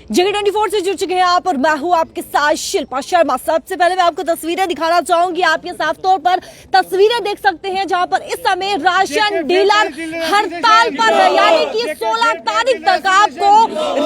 जगह24 से जुड़ चुके हैं आप और मैं हूं आपके साथ शिल्पा शर्मा। सबसे पहले मैं आपको तस्वीरें दिखाना चाहूंगी। आप ये साफ तौर पर तस्वीरें देख सकते हैं जहां पर इस समय राशन डीलर हड़ताल पर है, यानी कि 16 तारीख तक आपको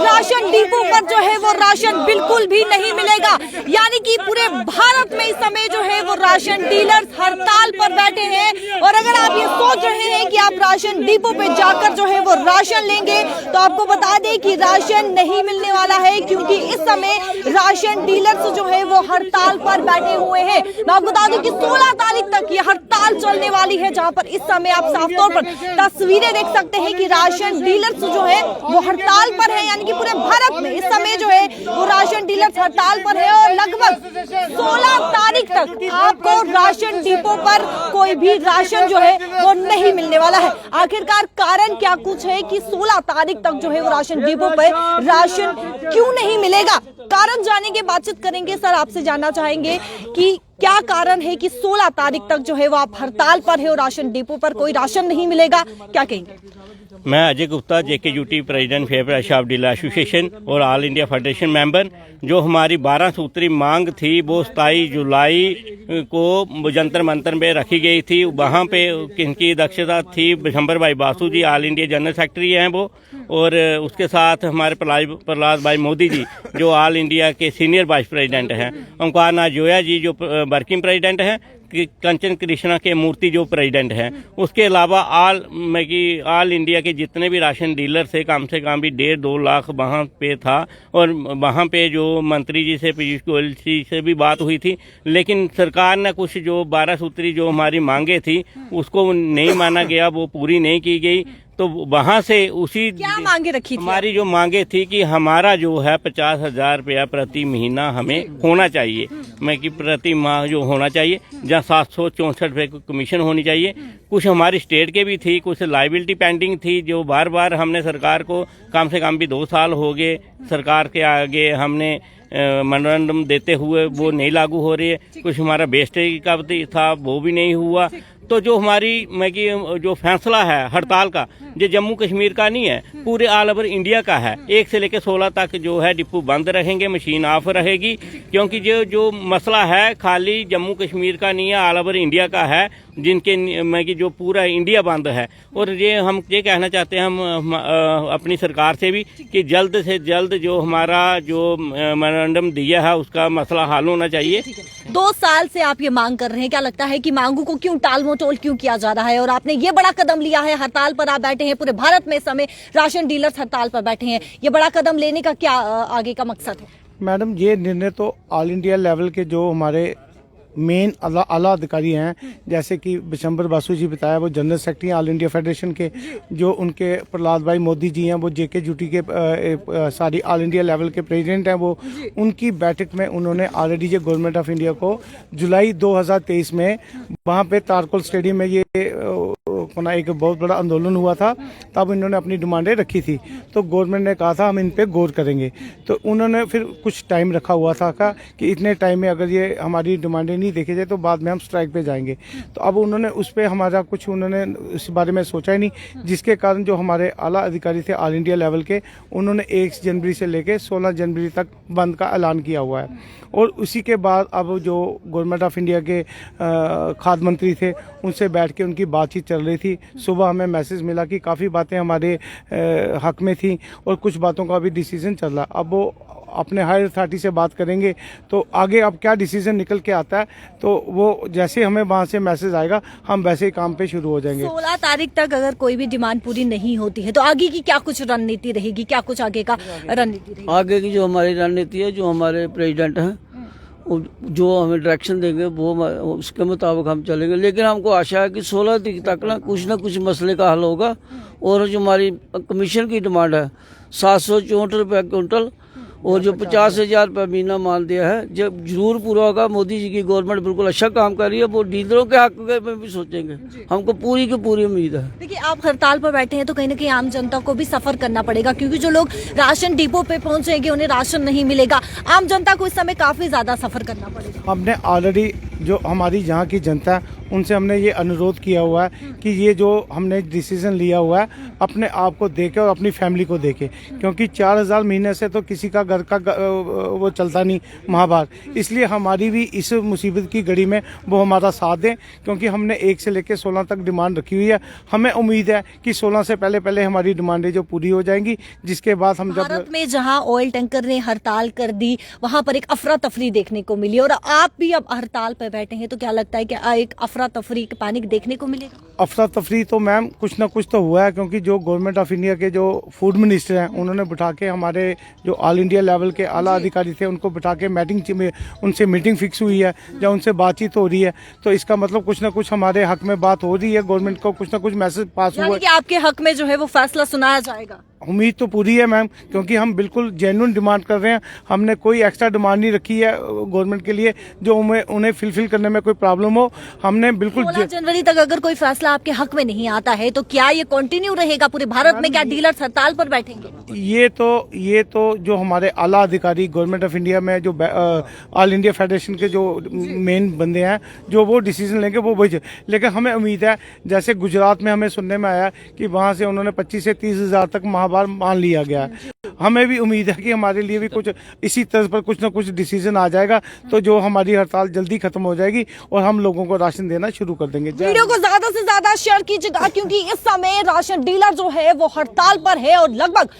राशन डिपो पर जो है वो राशन बिल्कुल भी नहीं मिलेगा। यानी कि पूरे भारत में इस समय जो है वो राशन डीलर्स हड़ताल पर बैठे हैं। और अगर आप ये सोच रहे हैं कि आप राशन डिपो पे जाकर जो है वो राशन लेंगे तो आपको बता दें कि राशन नहीं मिलने वाला है, क्योंकि इस समय राशन डीलर्स जो है वो हड़ताल पर बैठे हुए हैं। मैं आपको बता दूं कि 16 तारीख तक ये हड़ताल चलने वाली है, जहां पर इस समय आप साफ तौर पर तस्वीरें देख सकते हैं कि राशन डीलर्स जो है वो हड़ताल पर है। यानी कि पूरे भारत में इस समय जो है वो राशन डीलर्स हड़ताल पर है और लगभग 16 तारीख तक आपको राशन डिपो पर कोई भी राशन जो है वो नहीं मिलने वाला है। आखिरकार कारण क्या कुछ है कि 16 तारीख तक जो है वो राशन डिपो पर राशन क्यों नहीं मिलेगा, कारण जानेंगे, बातचीत करेंगे। सर, आपसे जानना चाहेंगे कि क्या कारण है कि 16 तारीख तक जो है वो आप हड़ताल पर है और राशन डिपो पर कोई राशन नहीं मिलेगा, क्या कहेंगे? मैं Ajay Gupta, JKUT president federal shop dealer association और ऑल इंडिया फेडरेशन मेंबर। जो हमारी 12 सूत्री मांग थी वो 27 जुलाई को जंतर मंतर में रखी गई थी। वहाँ पे किनकी अध्यक्षता थी? बिशंबर भाई बासु जी, ऑल इंडिया जनरल सेक्रेटरी हैं वो, और उसके साथ हमारे प्रहलाद भाई मोदी जी जो ऑल इंडिया के सीनियर वाइस प्रेसिडेंट हैं, ओंकार नाथ जोया जी जो वर्किंग प्रेसिडेंट हैं, कंचन कृष्णा के मूर्ति जो प्रेसिडेंट हैं, उसके अलावा ऑल इंडिया के जितने भी राशन डीलर थे कम से कम भी 1.5-2 लाख वहाँ पे था। और वहाँ पे जो मंत्री जी से, पीयूष गोयल जी से भी बात हुई थी, लेकिन सरकार ने कुछ जो 12 सूत्री जो हमारी मांगे थी उसको नहीं माना गया, वो पूरी नहीं की गई। तो वहाँ से उसी क्या मांगे रखी थी? हमारी जो मांगे थी कि हमारा जो है 50,000 रुपया प्रति महीना हमें होना चाहिए, कि प्रति माह जो होना चाहिए, जहाँ 764 रुपये की कमीशन होनी चाहिए। कुछ हमारी स्टेट के भी थी, कुछ लाइबिलिटी पेंडिंग थी जो बार बार हमने सरकार को कम से कम भी 2 साल हो गए सरकार के आगे हमने मेमोरेंडम देते हुए, वो नहीं लागू हो रही है। कुछ हमारा वेस्टेज का था वो भी नहीं हुआ। तो जो हमारी जो फैसला है हड़ताल का, जो जम्मू कश्मीर का नहीं है, पूरे ऑल ओवर इंडिया का है। 1 से लेकर 16 तक जो है डिपो बंद रहेंगे, मशीन ऑफ रहेगी, क्योंकि जो मसला है खाली जम्मू कश्मीर का नहीं है, ऑल ओवर इंडिया का है, जिनके जो पूरा इंडिया बंद है। और हम ये कहना चाहते हैं हम अपनी सरकार से भी कि जल्द से जल्द जो हमारा जो मेमोरेंडम दिया है उसका मसला हल होना चाहिए। 2 साल से आप ये मांग कर रहे हैं, क्या लगता है कि मांगों को क्यों टाल मटोल क्यों किया जा रहा है? और आपने ये बड़ा कदम लिया है, हड़ताल पर आप बैठे हैं, पूरे भारत में इस समय राशन डीलर्स हड़ताल पर बैठे हैं, ये बड़ा कदम लेने का क्या आगे का मकसद है? मैडम, ये निर्णय तो ऑल इंडिया लेवल के जो हमारे मेन आला अधिकारी हैं, जैसे कि बिशंबर बासु जी बताया, वो general secretary all India federation के, जो उनके प्रहलाद भाई मोदी जी हैं वो JKUT के सारी ऑल इंडिया लेवल के प्रेसिडेंट हैं, वो उनकी बैठक में उन्होंने ऑलरेडी जो गवर्नमेंट ऑफ इंडिया को जुलाई 2023 में वहाँ पे तारकोल स्टेडियम में ये एक बहुत बड़ा आंदोलन हुआ था, तब इन्होंने अपनी डिमांडें रखी थी। तो गवर्नमेंट ने कहा था हम इन पे गौर करेंगे। तो उन्होंने फिर कुछ टाइम रखा हुआ था कि इतने टाइम में अगर ये हमारी डिमांडें नहीं देखे जाए तो बाद में हम स्ट्राइक पे जाएंगे। तो अब उन्होंने उस पर हमारा कुछ उन्होंने इस बारे में सोचा ही नहीं, जिसके कारण जो हमारे आला अधिकारी थे ऑल इंडिया लेवल के, उन्होंने 1 जनवरी से लेकर 16 जनवरी तक बंद का ऐलान किया हुआ है। और उसी के बाद अब जो गवर्नमेंट ऑफ इंडिया के खाद्य मंत्री थे उनसे बैठ के उनकी बातचीत चल रही थी। सुबह हमें मैसेज मिला कि काफ़ी बातें हमारे हक में थी और कुछ बातों का भी डिसीजन चल रहा। अब वो अपने हायर अथॉरिटी से बात करेंगे तो आगे अब क्या डिसीजन निकल के आता है, तो वो जैसे हमें वहाँ से मैसेज आएगा हम वैसे ही काम पे शुरू हो जाएंगे। 16 तारीख तक अगर कोई भी डिमांड पूरी नहीं होती है तो आगे की क्या कुछ रणनीति रहेगी, क्या कुछ आगे का रणनीति रहेगी? आगे की जो हमारी रणनीति है, जो हमारे प्रेसिडेंट हैं जो हमें डायरेक्शन देंगे वो उसके मुताबिक हम चलेंगे। लेकिन हमको आशा है कि 16 तारीख तक ना कुछ मसले का हल होगा। और जो हमारी कमीशन की डिमांड है 764 रुपये क्विंटल और जो 50,000 रुपये महीना मान दिया है, जब जरूर पूरा होगा। मोदी जी की गवर्नमेंट बिल्कुल अच्छा काम कर रही है, वो डीलरों के हक में भी सोचेंगे, हमको पूरी की पूरी उम्मीद है। देखिए, आप हड़ताल पर बैठे हैं तो कहीं ना कहीं आम जनता को भी सफर करना पड़ेगा, क्योंकि जो लोग राशन डिपो पे पहुंचेंगे उन्हें राशन नहीं मिलेगा। आम जनता को इस समय काफी ज्यादा सफर करना पड़ेगा। हमने ऑलरेडी जो हमारी यहाँ की जनता है उनसे हमने ये अनुरोध किया हुआ है कि ये जो हमने डिसीजन लिया हुआ है अपने आप को देखे और अपनी फैमिली को देखे, क्योंकि 4,000 महीने से तो किसी का घर का वो चलता नहीं महाभार, इसलिए हमारी भी इस मुसीबत की घड़ी में वो हमारा साथ दें, क्योंकि हमने 1 से लेकर 16 तक डिमांड रखी हुई है। हमें उम्मीद है कि 16 से पहले हमारी डिमांडें जो पूरी हो जाएंगी, जिसके बाद हम जब भारत में जहां ऑयल टैंकर ने हड़ताल कर दी वहां पर एक अफरा तफरी देखने को मिली और आप भी अब हड़ताल पर बैठे हैं, तो क्या लगता है कि एक अफरा तफरी पैनिक देखने को मिलेगा? अफरा तफरी तो मैम कुछ ना कुछ तो हुआ है, क्योंकि जो गवर्नमेंट ऑफ इंडिया के जो फूड मिनिस्टर हैं उन्होंने बिठा के हमारे जो ऑल इंडिया लेवल के आला अधिकारी थे उनको बिठा के उनसे मीटिंग फिक्स हुई है या उनसे बातचीत हो रही है, तो इसका मतलब कुछ ना कुछ हमारे हक में बात हो रही है, गवर्नमेंट को कुछ ना कुछ मैसेज पास हुआ है कि आपके हक में जो है वो फैसला सुनाया जाएगा। उम्मीद तो पूरी है मैम, क्योंकि हम बिल्कुल जेन्युइन डिमांड कर रहे हैं, हमने कोई एक्स्ट्रा डिमांड नहीं रखी है गवर्नमेंट के लिए जो उन्हें फुलफिल करने में कोई प्रॉब्लम हो। हमने बिल्कुल 16 जनवरी तक अगर कोई फैसला आपके हक में नहीं आता है तो क्या ये कंटिन्यू रहेगा पूरे भारत में? क्या डीलर्स हड़ताल पर बैठेंगे? ये तो जो हमारे आला अधिकारी गवर्नमेंट ऑफ इंडिया में जो ऑल इंडिया फेडरेशन के जो मेन बंदे हैं जो वो डिसीजन लेंगे वो वही, लेकिन हमें उम्मीद है जैसे गुजरात में हमें सुनने में आया कि वहाँ से उन्होंने 25 से 30 हज़ार तक महाभार मान लिया गया है, हमें भी उम्मीद है कि हमारे लिए भी कुछ इसी तरह पर कुछ ना कुछ डिसीजन आ जाएगा, तो जो हमारी हड़ताल जल्दी खत्म हो जाएगी और हम लोगों को राशन देना शुरू कर देंगे। वीडियो को ज्यादा से ज्यादा शेयर कीजिएगा, क्योंकि इस समय राशन डीलर जो है वो हड़ताल पर है और लगभग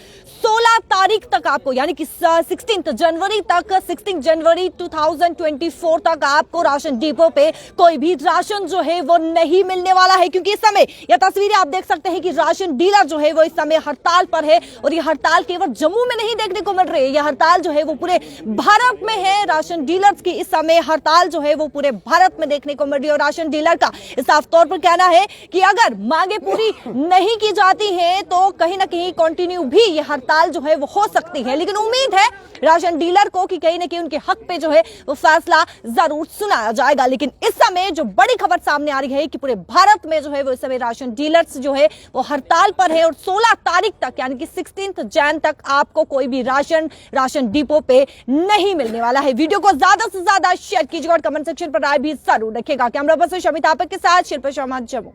16 तारीख तक आपको, यानी कि 16 जनवरी तक, 16 जनवरी 2024 तक आपको राशन डिपो पे कोई भी राशन जो है वो नहीं मिलने वाला है, क्योंकि इस समय यह तस्वीरें आप देख सकते हैं कि राशन डीलर जो है वो इस समय हड़ताल पर है और ये हड़ताल केवल जम्मू में नहीं देखने को मिल रही है, यह हड़ताल जो है वो पूरे भारत में है। राशन डीलर्स की इस समय हड़ताल जो है वो पूरे भारत में देखने को मिल रही है और राशन डीलर का साफ तौर पर कहना है कि अगर मांगे पूरी नहीं की जाती है तो कहीं ना कहीं कंटिन्यू भी ये हड़ताल जो है वो हो सकती है, लेकिन उम्मीद है राशन डीलर को कि कहीं ना कहीं उनके हक पे जो है वो फैसला जरूर सुनाया जाएगा। लेकिन इस समय जो बड़ी खबर सामने आ रही है कि पूरे भारत में जो है वो इस समय राशन डीलर्स जो है वो हड़ताल पर है और 16 तारीख तक यानी कि 16 जैन तक आपको कोई भी राशन डिपो पे नहीं मिलने वाला है। वीडियो को ज्यादा से ज्यादा शेयर कीजिएगा और कमेंट सेक्शन पर राय भी जरूर रखिएगा। कैमरा पर्सन शमिता के साथ शिल्पा शर्मा, जम्मू।